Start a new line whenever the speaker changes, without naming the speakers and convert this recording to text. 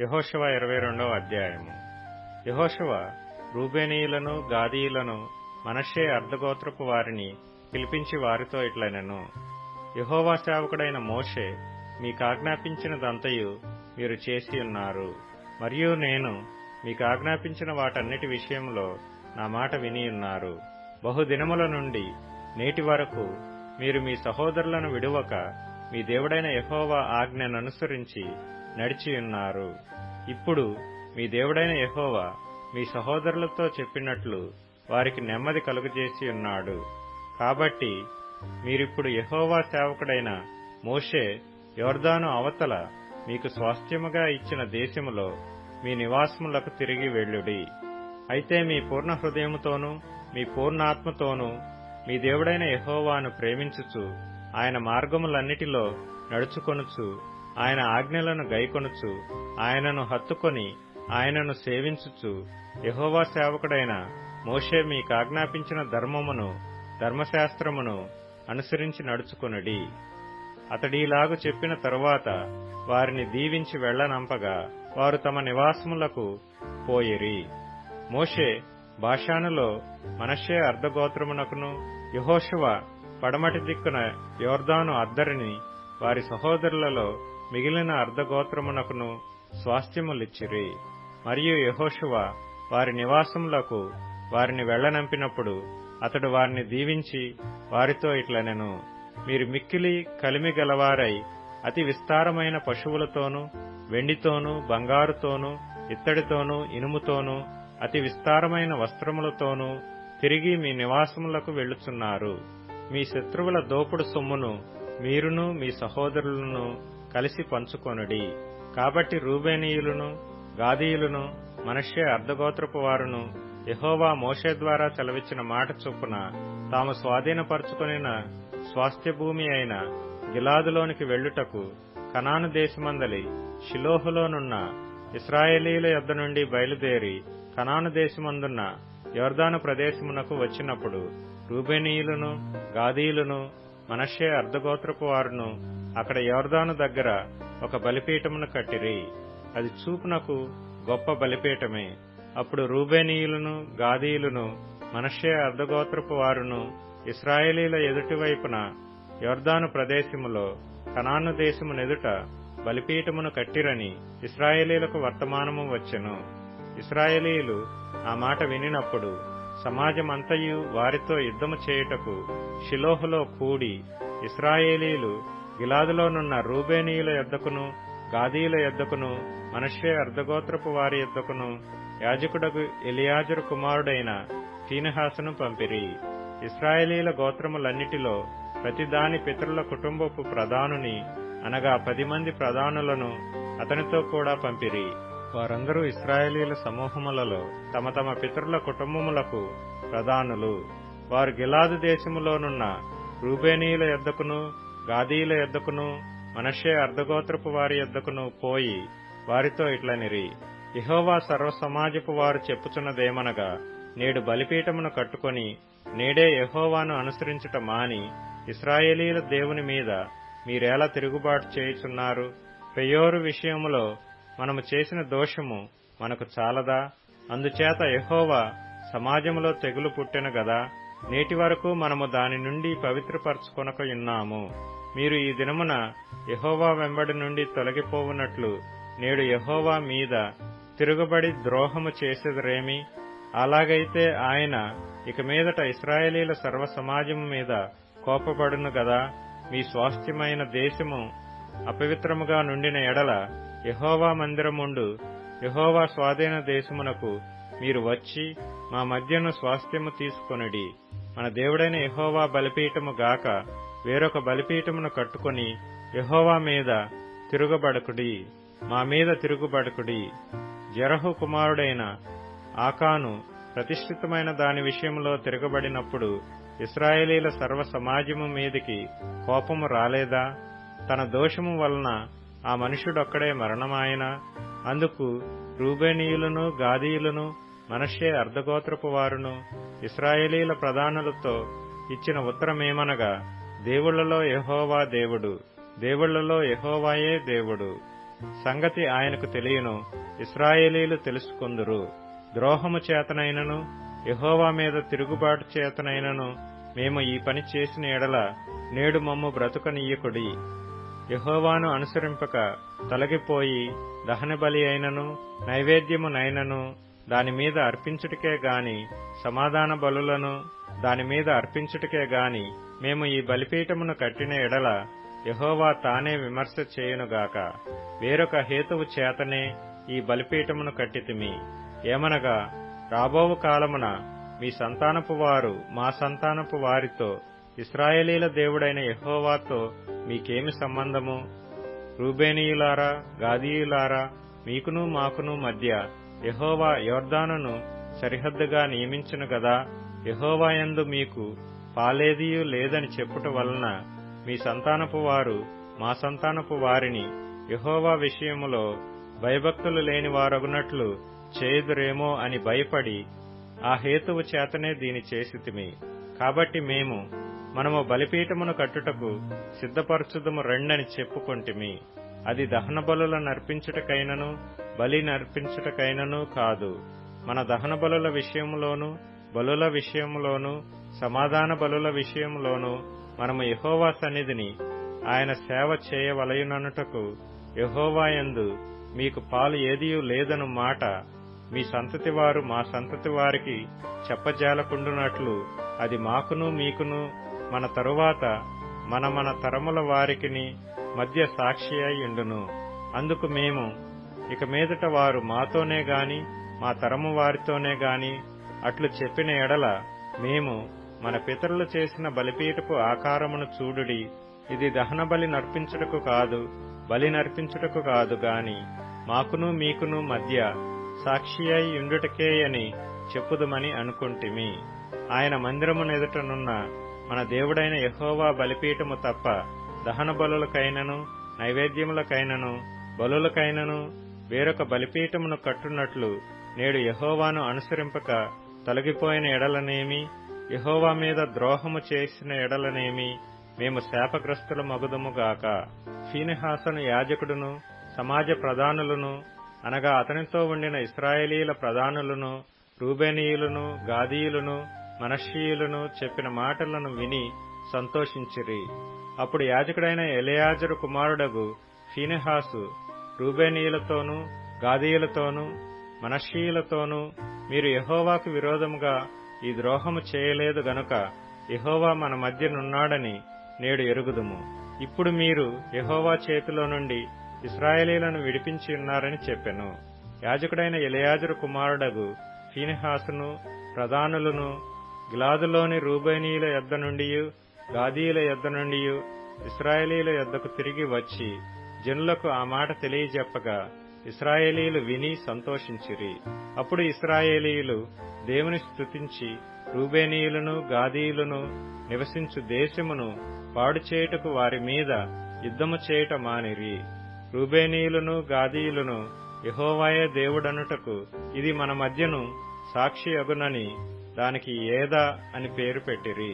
యెహోషువ 22వ అధ్యాయము. యెహోషువ రూబేనీయులను, గాదీయులను, మనష్షే అర్ధగోత్రపు వారిని పిలిపించి వారితో ఇట్లనెను. యెహోవా సేవకుడైన మోషే మీకాజ్ఞాపించినదంతయు మీరు చేసి ఉన్నారు. మరియు నేను మీకాజ్ఞాపించిన వాటన్నిటి విషయంలో నా మాట వినియున్నారు. బహుదినముల నుండి నేటి వరకు మీరు మీ సహోదరులను విడువక మీ దేవుడైన యెహోవా ఆజ్ఞననుసరించి నడిచియున్నారు. ఇప్పుడు మీ దేవుడైన యెహోవా మీ సహోదరులతో చెప్పినట్లు వారికి నెమ్మది కలుగజేసి ఉన్నాడు. కాబట్టి మీరిప్పుడు యెహోవా సేవకుడైన మోషే యొర్దాను అవతల మీకు స్వాస్థ్యముగా ఇచ్చిన దేశములో మీ నివాసములకు తిరిగి వెళ్ళుడి. అయితే మీ పూర్ణ హృదయముతోనూ మీ పూర్ణాత్మతోనూ మీ దేవుడైన యెహోవాను ప్రేమించుచు ఆయన మార్గములన్నిటిలో నడుచుకొనుచు ఆయన ఆజ్ఞలను గైకొనుచు ఆయనను హత్తుకొని ఆయనను సేవించుచు యెహోవా సేవకుడైన మోషే మీకాజ్ఞాపించిన ధర్మమును ధర్మశాస్త్రమును అనుసరించి నడుచుకొనుడి. అతడీలాగు చెప్పిన తరువాత వారిని దీవించి వెళ్లనంపగా వారు తమ నివాసములకు పోయిరి. మోషే బాషానులో మనష్షే అర్ధగోత్రమునకును, యెహోషువ పడమటి దిక్కున యొర్దాను అద్దరిని వారి సహోదరులలో మిగిలిన అర్ధగోత్రమునకును స్వాస్థ్యములిచ్చిరి. మరియు యెహోషువ వారి నివాసములకు వారిని వెళ్లనంపినప్పుడు అతడు వారిని దీవించి వారితో ఇట్లనెను. మీరు మిక్కిలి కలిమి గలవారై అతి విస్తారమైన పశువులతోనూ వెండితోనూ బంగారుతోనూ ఇత్తడితోనూ ఇనుముతోనూ అతి విస్తారమైన వస్త్రములతోనూ తిరిగి మీ నివాసములకు వెళ్ళుచున్నారు. మీ శత్రువుల దోపుడు సొమ్మును మీరును మీ సహోదరులను కలిసి పంచుకొనుడి. కాబట్టి రూబేనీయులను, గాదీయులను, మనష్షే అర్ధగోత్రపు వారును యెహోవా మోషే ద్వారా సెలవిచ్చిన మాట చొప్పున తాము స్వాధీనపరచుకొనిన స్వాస్థ్య భూమి అయిన గిలాదులోనికి వెళ్ళుటకు కనాను దేశమందలి షిలోహులోనున్న ఇశ్రాయేలీయుల యొద్ద నుండి బయలుదేరి కనాను దేశమందున్న యొర్దాను ప్రదేశమునకు వచ్చినప్పుడు రూబేనీయులను, గాదీయులను, మనష్షే అర్ధగోత్రపు వారును అక్కడ యొర్దాను దగ్గర ఒక బలిపీఠమును కట్టిరి. అది చూపునకు గొప్ప బలిపీఠమే. అప్పుడు రూబేనీయులను, గాదీయులను, మనష్షే అర్ధగోత్రపు వారును ఇశ్రాయేలీల ఎదుటివైపున యొర్దాను ప్రదేశములో కనాను దేశమునెదుట బలిపీఠమును కట్టిరని ఇశ్రాయేలీలకు వర్తమానము వచ్చెను. ఇశ్రాయేలీయులు ఆ మాట వినినప్పుడు సమాజమంతయు వారితో యుద్ధము చేయుటకు షిలోహులో కూడి ఇశ్రాయేలీయులు గిలాదులోనున్న రూబేనీయుల యొద్దకును, గాదీయుల యొద్దకును, మనష్షే అర్ధగోత్రపు వారి యొద్దకును యాజకుడగు ఎలియాజరు కుమారుడైన ఫీనెహాసును పంపిరి. ఇశ్రాయేలీయుల గోత్రములన్నిటిలో ప్రతిదాని పితరుల కుటుంబపు ప్రధానుని అనగా 10 మంది ప్రధానులను అతనితో కూడా పంపిరి. వారందరూ ఇశ్రాయేలీయుల సమూహములలో తమ తమ పితరుల కుటుంబములకు ప్రధానులు. వారు గిలాదు దేశములోనున్న రూబేనీయుల యొద్దకును, గాదీయుల యొద్దకును, మనష్షే అర్ధగోత్రపు వారి యొద్దకును పోయి వారితో ఇట్లనిరి. యెహోవా సర్వసమాజపు వారు చెప్పుచున్నదేమనగా, నేడు బలిపీఠమును కట్టుకొని నేడే యెహోవాను అనుసరించుట మాని ఇశ్రాయేలీయుల దేవుని మీద మీరేలా తిరుగుబాటు చేయుచున్నారు? పెయోరు విషయములో మనము చేసిన దోషము మనకు చాలదా? అందుచేత యెహోవా సమాజములో తెగులు పుట్టెను గదా. నేటి వరకు మనము దాని నుండి పవిత్రపరచుకొనక ఉన్నాము. మీరు ఈ దినమున యెహోవా వెంబడి నుండి తొలగిపోవునట్లు నేడు యెహోవా మీద తిరుగుబడి ద్రోహము చేసెదరేమి? అలాగైతే ఆయన ఇక మీదట ఇశ్రాయేలీల సర్వ సమాజము మీద కోపపడును గదా. మీ స్వాస్థ్యమైన దేశము అపవిత్రముగా నుండిన ఎడల యెహోవా మందిరముండు యెహోవా స్వాధీన దేశమునకు మీరు వచ్చి మా మధ్యను స్వాస్థ్యము తీసుకొనుడి. మన దేవుడైన యెహోవా బలిపీఠము గాక వేరొక బలిపీఠమును కట్టుకొని యెహోవా మీద తిరుగుబడకుడి, మా మీద తిరుగుబడకుడి. జెరహు కుమారుడైన ఆకాను ప్రతిష్ఠితమైన దాని విషయంలో తిరగబడినప్పుడు ఇశ్రాయేలీల సర్వ సమాజము మీదికి కోపము రాలేదా? తన దోషము వలన ఆ మనుష్యుడొక్కడే మరణమాయన. అందుకు రూబేనీయులను, గాదీయులను, మనష్షే అర్ధగోత్రపు వారును ఇశ్రాయేలీల ప్రధానులతో ఇచ్చిన ఉత్తరమేమనగా, దేవుళ్లలో యెహోవా దేవుడు, దేవుళ్లలో యెహోవాయే దేవుడు. సంగతి ఆయనకు తెలియను, ఇశ్రాయేలీలు తెలుసుకొందురు. ద్రోహము చేతనైనను యెహోవా మీద తిరుగుబాటు చేతనైనను మేము ఈ పని చేసిన ఎడల నేడు మమ్ము బ్రతుకనీయకుడి. యెహోవాను అనుసరింపక తొలగిపోయి దహనబలి అయినను నైవేద్యమునైనను దానిమీద అర్పించుటకే గాని సమాధాన బలులను దానిమీద అర్పించుటకే గాని మేము ఈ బలిపీఠమును కట్టిన ఎడల యెహోవా తానే విమర్శ చేయునుగాక. వేరొక హేతువు చేతనే ఈ బలిపీఠమును కట్టితిమి. ఏమనగా రాబోవు కాలమున మీ సంతానపు వారు మా సంతానపు వారితో ఇశ్రాయేలీల దేవుడైన యెహోవాతో మీకేమి సంబంధము? రూబేనీయులారా, గాదీయులారా, మీకును మాకును మధ్య యెహోవా యొర్దానును సరిహద్దుగా నియమించును గదా. యెహోవా యందు మీకు పాలేదియు లేదని చెప్పుట వలన మీ సంతానపు వారు మా సంతానపు వారిని యెహోవా విషయములో భయభక్తులు లేని వారగునట్లు చేయుదురేమో అని భయపడి ఆ హేతువు చేతనే దీని చేసితిమి. కాబట్టి మనము బలిపీఠమును కట్టుటకు సిద్ధపరచుదుము రెండని చెప్పుకొంటిమి. అది దహన బలుల నర్పించుటకైనను బలి నర్పించుటకైనను కాదు. మన దహన బలుల విషయములోను బలుల విషయములోను సమాధాన బలుల విషయములోను మనము యెహోవా సన్నిధిని ఆయన సేవ చేయవలయుననుటకు యెహోవా యందు మీకు పాలు ఏదియూ లేదను మాట మీ సంతతి వారు మా సంతతి వారికి చెప్పజాలకుండునట్లు అది మాకును మీకును మన తరువాత మన తరముల వారికిని మధ్య సాక్షి అయి ఉండును. అందుకు ఇక మీదట వారు మాతోనే గాని మా తరము వారితోనే గాని అట్లు చెప్పిన ఎడల మన పితరులు చేసిన బలిపీఠపు ఆకారమును చూడుడి, ఇది దహన బలి నర్పించుటకు కాదు, బలి నర్పించుటకు కాదు గాని మాకును మీకును మధ్య సాక్షి అయి ఉండుటకే అని చెప్పుదుమని అనుకుంటిమి. ఆయన మందిరమునెదుటనున్న మన దేవుడైన యెహోవా బలిపీఠము తప్ప దహన బలులకైనను నైవేద్యములకైనను బలులకైనను వేరొక బలిపీఠమును కట్టునట్లు నేడు యెహోవాను అనుసరింపక తొలగిపోయిన ఎడలనేమి, యెహోవా మీద ద్రోహము చేసిన ఎడలనేమి మేము శాపగ్రస్తులమగుదుముగాక. ఫీనెహాసును యాజకుడును సమాజ ప్రధానులను అనగా అతనితో ఉండిన ఇశ్రాయేలీల ప్రధానులను రూబేనీయులను గాదీయులను మనష్షీయులను చెప్పిన మాటలను విని సంతోషించిరి. అప్పుడు యాజకుడైన ఎలెయాజరు కుమారుడగు ఫీనెహాసు రూబేనీయులతోనూ గాదీయులతోనూ మనష్షీయులతోనూ మీరు యెహోవాకు విరోధముగా ఈ ద్రోహము చేయలేదు గనుక యెహోవా మన మధ్యనున్నాడని నేడు ఎరుగుదుము. ఇప్పుడు మీరు యెహోవా చేతిలో నుండి ఇశ్రాయేలీలను విడిపించి ఉన్నారని చెప్పెను. యాజకుడైన ఎలెయాజరు కుమారుడగు ఫీనెహాసును ప్రధానులను గిలాదులోని రూబేనీయుల యొద్ద నుండియు గాదీయుల యొద్ద నుండియు ఇశ్రాయేలీల యొద్దకు తిరిగి వచ్చి జనులకు ఆ మాట తెలియజెప్పగా ఇశ్రాయేలీలు విని సంతోషించిరి. అప్పుడు ఇశ్రాయేలీయులు దేవుని స్తుతించి రూబేనీయులను గాదీయులను నివసించు దేశమును పాడు చేయుటకు వారి మీద యుద్ధము చేయుట మానిరి. రూబేనీయులను గాదీయులను యెహోవాయే దేవుడనుటకు ఇది మన మధ్యను సాక్షి అగునని దానికి ఏదా అని పేరు పెట్టిరి.